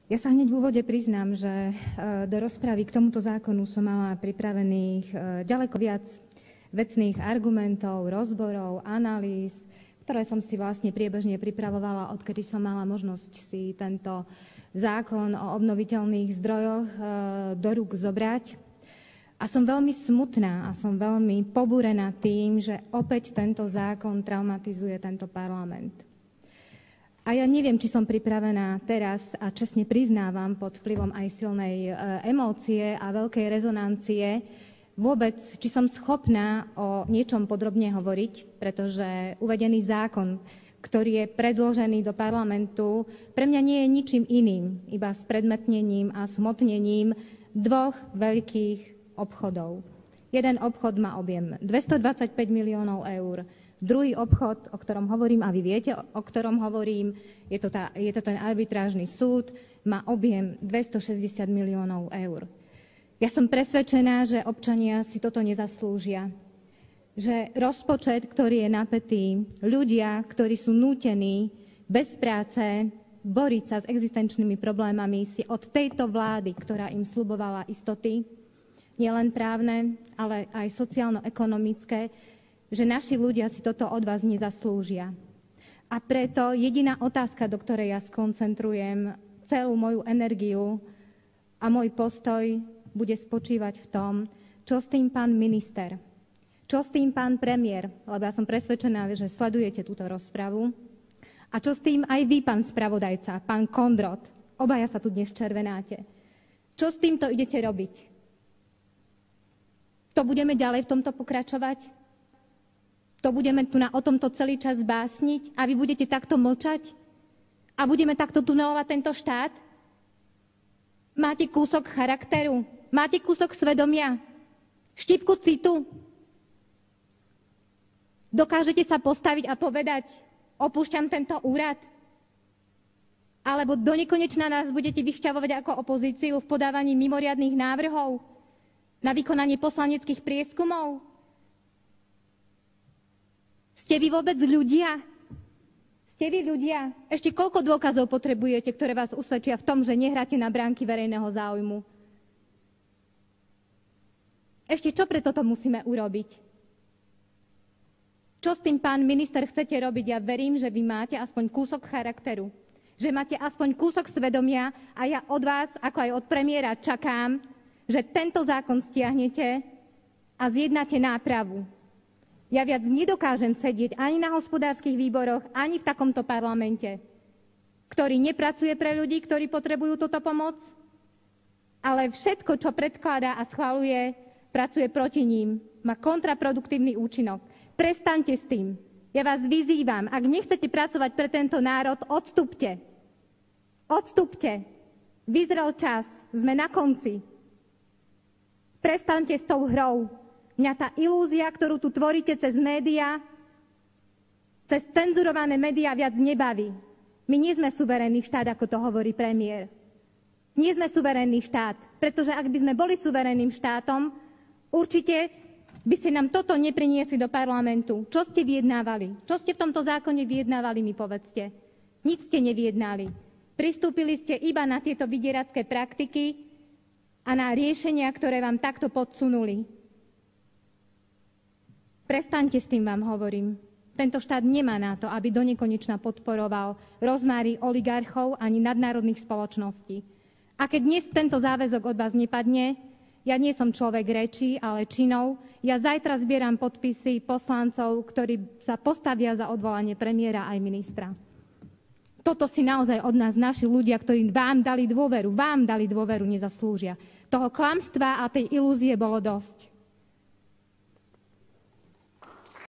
Ja sa hneď v úvode priznám, že do rozpravy k tomuto zákonu som mala pripravených ďaleko viac vecných argumentov, rozborov, analýz, ktoré som si vlastne priebežne pripravovala, odkedy som mala možnosť si tento zákon o obnoviteľných zdrojoch do rúk zobrať. A som veľmi smutná a som veľmi pobúrená tým, že opäť tento zákon traumatizuje tento parlament. A ja neviem, či som pripravená teraz, a čestne priznávam, pod vplyvom aj silnej emócie a veľkej rezonancie, vôbec, či som schopná o niečom podrobne hovoriť, pretože uvedený zákon, ktorý je predložený do parlamentu, pre mňa nie je ničím iným, iba spredmetnením a smotnením dvoch veľkých obchodov. Jeden obchod má objem 225 miliónov eur, druhý obchod, o ktorom hovorím, a vy viete, o ktorom hovorím, je to ten arbitrážny súd, má objem 260 miliónov eur. Ja som presvedčená, že občania si toto nezaslúžia. Že rozpočet, ktorý je napätý, ľudia, ktorí sú nútení bez práce boriť sa s existenčnými problémami, si od tejto vlády, ktorá im sľubovala istoty, nielen právne, ale aj sociálno-ekonomické, že naši ľudia si toto od vás nezaslúžia. A preto jediná otázka, do ktorej ja skoncentrujem celú moju energiu a môj postoj, bude spočívať v tom, čo s tým pán minister, čo s tým pán premiér, lebo ja som presvedčená, že sledujete túto rozpravu, a čo s tým aj vy, pán spravodajca, pán Kondrot, obaja sa tu dnes červenáte. Čo s týmto idete robiť? To budeme ďalej v tomto pokračovať? To budeme tu o tomto celý čas básniť a vy budete takto mlčať? A budeme takto tunelovať tento štát? Máte kúsok charakteru? Máte kúsok svedomia? Štipku citu? Dokážete sa postaviť a povedať, opúšťam tento úrad? Alebo donekonečna nás budete vyšťavovať ako opozíciu v podávaní mimoriadnych návrhov na vykonanie poslaneckých prieskumov? Ste vy vôbec ľudia? Ste vy ľudia? Ešte koľko dôkazov potrebujete, ktoré vás usvedčia v tom, že nehráte na bránky verejného záujmu? Ešte čo pre toto musíme urobiť? Čo s tým, pán minister, chcete robiť? Ja verím, že vy máte aspoň kúsok charakteru, že máte aspoň kúsok svedomia a ja od vás, ako aj od premiéra, čakám, že tento zákon stiahnete a zjednáte nápravu. Ja viac nedokážem sedieť ani na hospodárskych výboroch, ani v takomto parlamente, ktorý nepracuje pre ľudí, ktorí potrebujú túto pomoc, ale všetko, čo predkladá a schvaľuje, pracuje proti ním, má kontraproduktívny účinok. Prestaňte s tým. Ja vás vyzývam, ak nechcete pracovať pre tento národ, odstúpte. Odstúpte. Vyzrel čas, sme na konci. Prestaňte s tou hrou. Mňa tá ilúzia, ktorú tu tvoríte cez médiá, cez cenzurované médiá viac nebaví. My nie sme suverénny štát, ako to hovorí premiér. Nie sme suverénny štát, pretože ak by sme boli suverénnym štátom, určite by ste nám toto nepriniesli do parlamentu. Čo ste vyjednávali? Čo ste v tomto zákone vyjednávali, mi povedzte. Nic ste nevyjednali. Pristúpili ste iba na tieto vydieracké praktiky a na riešenia, ktoré vám takto podsunuli. Prestaňte s tým, vám hovorím. Tento štát nemá na to, aby donekonečna podporoval rozmáry oligarchov ani nadnárodných spoločností. A keď dnes tento záväzok od vás nepadne, ja nie som človek rečí, ale činov. Ja zajtra zbieram podpisy poslancov, ktorí sa postavia za odvolanie premiéra aj ministra. Toto si naozaj od nás naši ľudia, ktorí vám dali dôveru, nezaslúžia. Toho klamstva a tej ilúzie bolo dosť.